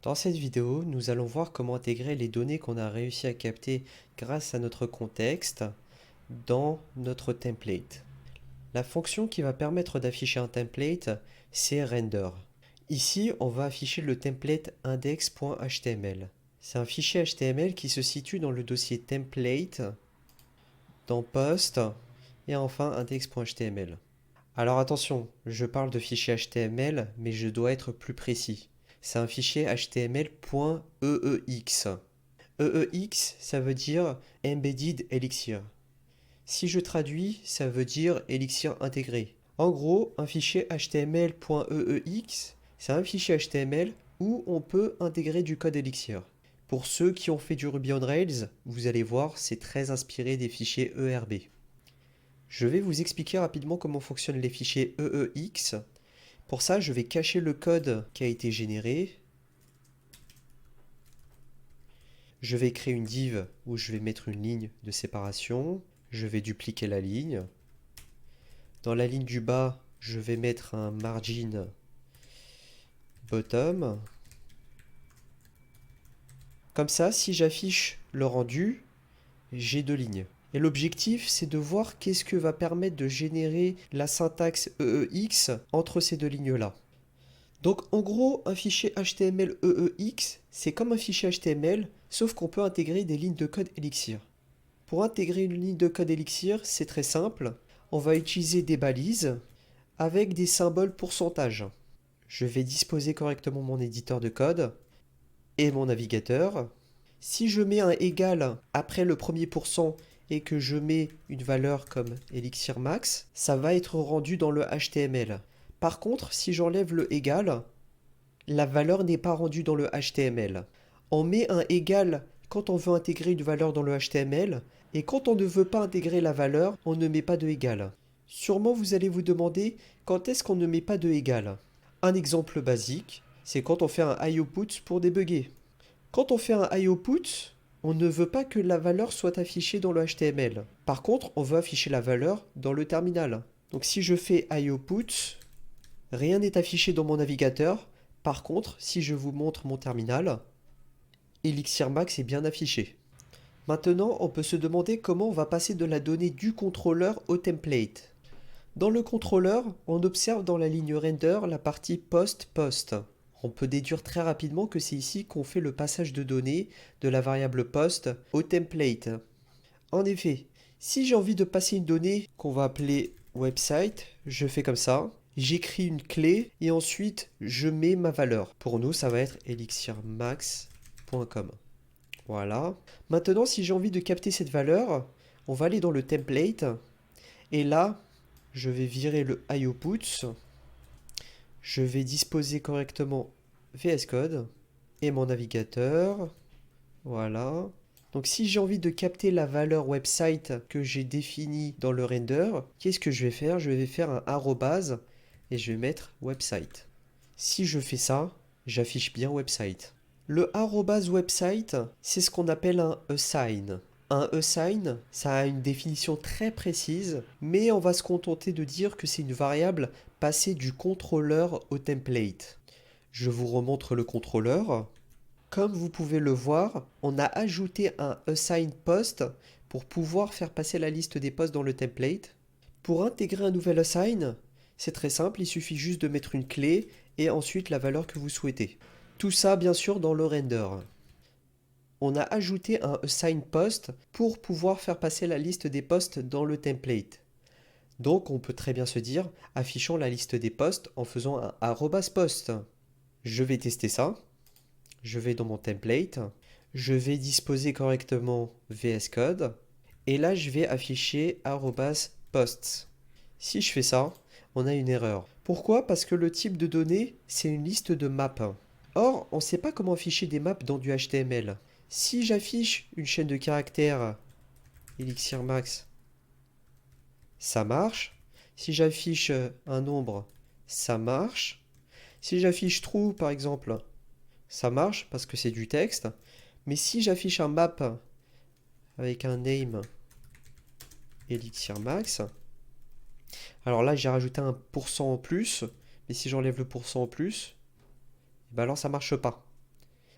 Dans cette vidéo, nous allons voir comment intégrer les données qu'on a réussi à capter grâce à notre contexte dans notre template. La fonction qui va permettre d'afficher un template, c'est render. Ici, on va afficher le template index.html. C'est un fichier HTML qui se situe dans le dossier template, dans post et enfin index.html. Alors attention, je parle de fichier HTML, mais je dois être plus précis. C'est un fichier html.eex. EEX, ça veut dire Embedded Elixir. Si je traduis, ça veut dire Elixir intégré. En gros, un fichier html.eex, c'est un fichier HTML où on peut intégrer du code Elixir. Pour ceux qui ont fait du Ruby on Rails, vous allez voir, c'est très inspiré des fichiers ERB. Je vais vous expliquer rapidement comment fonctionnent les fichiers EEX. Pour ça, je vais cacher le code qui a été généré. Je vais créer une div où je vais mettre une ligne de séparation. Je vais dupliquer la ligne. Dans la ligne du bas, je vais mettre un margin bottom. Comme ça, si j'affiche le rendu, j'ai deux lignes. Et l'objectif, c'est de voir qu'est-ce que va permettre de générer la syntaxe EEX entre ces deux lignes-là. Donc en gros, un fichier HTML EEX, c'est comme un fichier HTML, sauf qu'on peut intégrer des lignes de code Elixir. Pour intégrer une ligne de code Elixir, c'est très simple. On va utiliser des balises avec des symboles pourcentage. Je vais disposer correctement mon éditeur de code et mon navigateur. Si je mets un égal après le premier pourcent et que je mets une valeur comme Elixir max, ça va être rendu dans le HTML. Par contre, si j'enlève le égal, la valeur n'est pas rendue dans le HTML. On met un égal quand on veut intégrer une valeur dans le HTML, et quand on ne veut pas intégrer la valeur, on ne met pas de égal. Sûrement vous allez vous demander quand est-ce qu'on ne met pas de égal. Un exemple basique, c'est quand on fait un IOPUT pour débugger. Quand on fait un IOPUT, on ne veut pas que la valeur soit affichée dans le HTML. Par contre, on veut afficher la valeur dans le terminal. Donc si je fais IOPUT, rien n'est affiché dans mon navigateur. Par contre, si je vous montre mon terminal, Elixir Max est bien affiché. Maintenant, on peut se demander comment on va passer de la donnée du contrôleur au template. Dans le contrôleur, on observe dans la ligne render la partie post-post. On peut déduire très rapidement que c'est ici qu'on fait le passage de données de la variable post au template. En effet, si j'ai envie de passer une donnée qu'on va appeler website, je fais comme ça. J'écris une clé et ensuite je mets ma valeur. Pour nous, ça va être elixirmax.com. Voilà. Maintenant, si j'ai envie de capter cette valeur, on va aller dans le template. Et là, je vais virer le IOPUT. Je vais disposer correctement VS Code et mon navigateur. Voilà. Donc si j'ai envie de capter la valeur website que j'ai définie dans le render, qu'est-ce que je vais faire? Je vais faire un arrobase et je vais mettre website. Si je fais ça, j'affiche bien website. Le arrobase website, c'est ce qu'on appelle un assign. Un assign, ça a une définition très précise, mais on va se contenter de dire que c'est une variable passée du contrôleur au template. Je vous remontre le contrôleur. Comme vous pouvez le voir, on a ajouté un assign post pour pouvoir faire passer la liste des posts dans le template. Pour intégrer un nouvel assign, c'est très simple, il suffit juste de mettre une clé et ensuite la valeur que vous souhaitez. Tout ça, bien sûr, dans le render. On a ajouté un assign post pour pouvoir faire passer la liste des posts dans le template. Donc, on peut très bien se dire, affichons la liste des posts en faisant un arrobas post. Je vais tester ça. Je vais dans mon template. Je vais disposer correctement VS Code. Et là, je vais afficher arrobas posts. Si je fais ça, on a une erreur. Pourquoi? Parce que le type de données, c'est une liste de maps. Or, on ne sait pas comment afficher des maps dans du HTML. Si j'affiche une chaîne de caractères Elixir Max, ça marche. Si j'affiche un nombre, ça marche. Si j'affiche true, par exemple, ça marche parce que c'est du texte. Mais si j'affiche un map avec un name Elixir Max, alors là, j'ai rajouté un pourcent en plus. Mais si j'enlève le pourcent en plus, ben alors ça marche pas.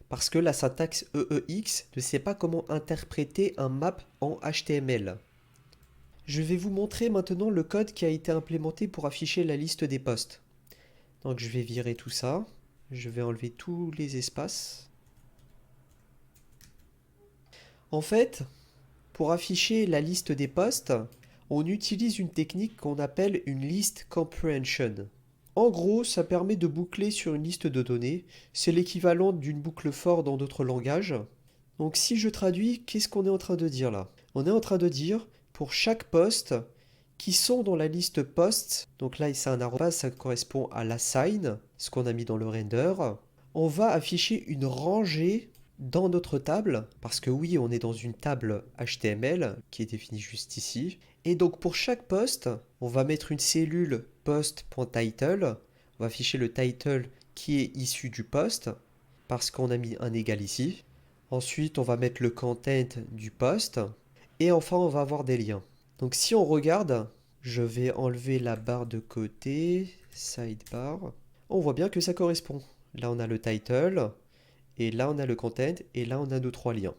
parce que la syntaxe EEX ne sait pas comment interpréter un map en HTML. Je vais vous montrer maintenant le code qui a été implémenté pour afficher la liste des postes. Donc je vais virer tout ça, je vais enlever tous les espaces. En fait, pour afficher la liste des postes, on utilise une technique qu'on appelle une list comprehension. En gros, ça permet de boucler sur une liste de données. C'est l'équivalent d'une boucle for dans d'autres langages. Donc si je traduis, qu'est-ce qu'on est en train de dire là? On est en train de dire, pour chaque poste qui sont dans la liste posts, donc là c'est un arrobas, ça correspond à l'assign, ce qu'on a mis dans le render, on va afficher une rangée dans notre table, parce que oui, on est dans une table HTML qui est définie juste ici. Et donc pour chaque poste, on va mettre une cellule post.title. On va afficher le title qui est issu du poste, parce qu'on a mis un égal ici. Ensuite, on va mettre le content du poste. Et enfin, on va avoir des liens. Donc si on regarde, je vais enlever la barre de côté, sidebar. On voit bien que ça correspond. Là, on a le title. Et là, on a le content, et là, on a nos 3 liens.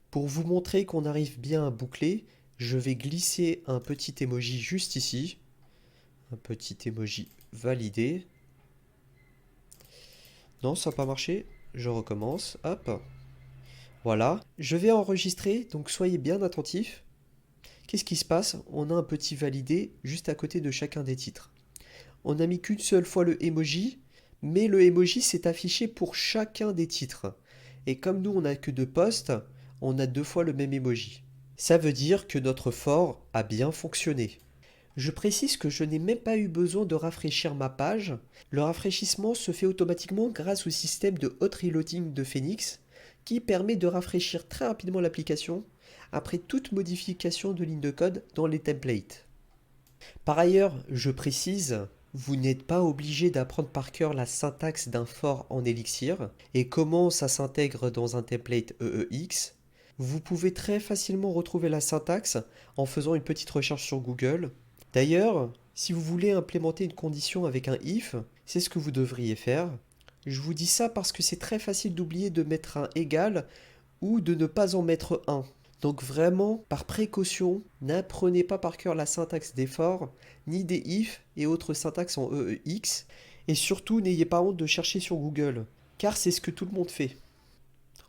Pour vous montrer qu'on arrive bien à boucler, je vais glisser un petit emoji juste ici. Un petit emoji validé. Non, ça n'a pas marché. Je recommence. Hop. Voilà. Je vais enregistrer, donc soyez bien attentifs. Qu'est-ce qui se passe? On a un petit validé juste à côté de chacun des titres. On n'a mis qu'une seule fois le emoji, mais le emoji s'est affiché pour chacun des titres. Et comme nous, on n'a que 2 postes, on a 2 fois le même emoji. Ça veut dire que notre for a bien fonctionné. Je précise que je n'ai même pas eu besoin de rafraîchir ma page. Le rafraîchissement se fait automatiquement grâce au système de hot reloading de Phoenix, qui permet de rafraîchir très rapidement l'application après toute modification de ligne de code dans les templates. Par ailleurs, je précise, vous n'êtes pas obligé d'apprendre par cœur la syntaxe d'un for en Elixir et comment ça s'intègre dans un template EEX. Vous pouvez très facilement retrouver la syntaxe en faisant une petite recherche sur Google. D'ailleurs, si vous voulez implémenter une condition avec un if, c'est ce que vous devriez faire. Je vous dis ça parce que c'est très facile d'oublier de mettre un égal ou de ne pas en mettre un. Donc vraiment, par précaution, n'apprenez pas par cœur la syntaxe des for, ni des if et autres syntaxes en EEX. Et surtout, n'ayez pas honte de chercher sur Google, car c'est ce que tout le monde fait.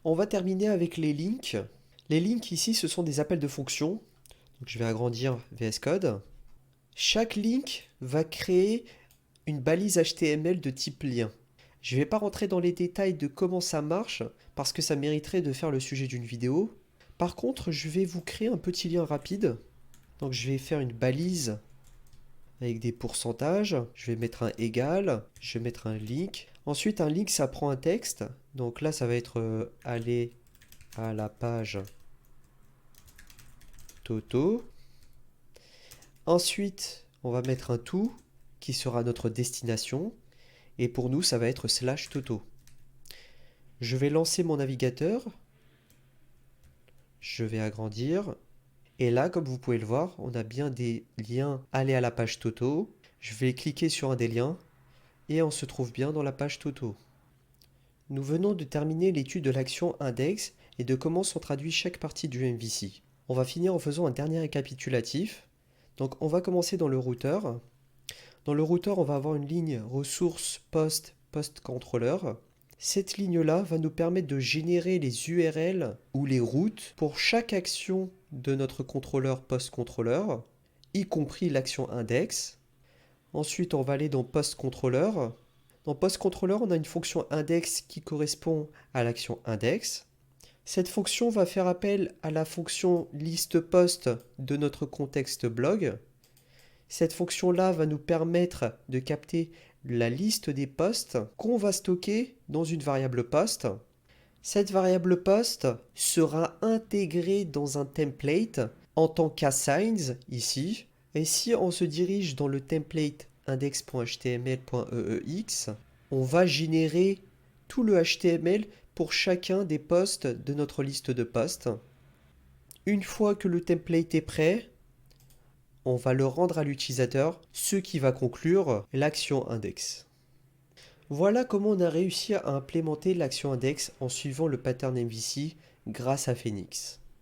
On va terminer avec les links. Les links ici, ce sont des appels de fonctions. Donc je vais agrandir VS Code. Chaque link va créer une balise HTML de type lien. Je ne vais pas rentrer dans les détails de comment ça marche, parce que ça mériterait de faire le sujet d'une vidéo. Par contre, je vais vous créer un petit lien rapide. Donc je vais faire une balise avec des pourcentages. Je vais mettre un égal, je vais mettre un link. Ensuite, un link, ça prend un texte. Donc là, ça va être aller à la page Toto. Ensuite, on va mettre un tout qui sera notre destination. Et pour nous, ça va être /Toto. Je vais lancer mon navigateur. Je vais agrandir. Et là, comme vous pouvez le voir, on a bien des liens aller à la page Toto. Je vais cliquer sur un des liens et on se trouve bien dans la page Toto. Nous venons de terminer l'étude de l'action index et de comment sont traduits chaque partie du MVC. On va finir en faisant un dernier récapitulatif. Donc on va commencer dans le routeur. Dans le routeur, on va avoir une ligne ressources post controller. Cette ligne-là va nous permettre de générer les URL ou les routes pour chaque action de notre contrôleur post-controller, y compris l'action index. Ensuite, on va aller dans post-controller. Dans post-controller, on a une fonction index qui correspond à l'action index. Cette fonction va faire appel à la fonction listPost de notre contexte blog. Cette fonction-là va nous permettre de capter la liste des posts qu'on va stocker dans une variable post. Cette variable post sera intégrée dans un template en tant qu'assigns ici. Et si on se dirige dans le template index.html.eex, on va générer tout le HTML pour chacun des posts de notre liste de posts. Une fois que le template est prêt, on va le rendre à l'utilisateur, ce qui va conclure l'action index. Voilà comment on a réussi à implémenter l'action index en suivant le pattern MVC grâce à Phoenix.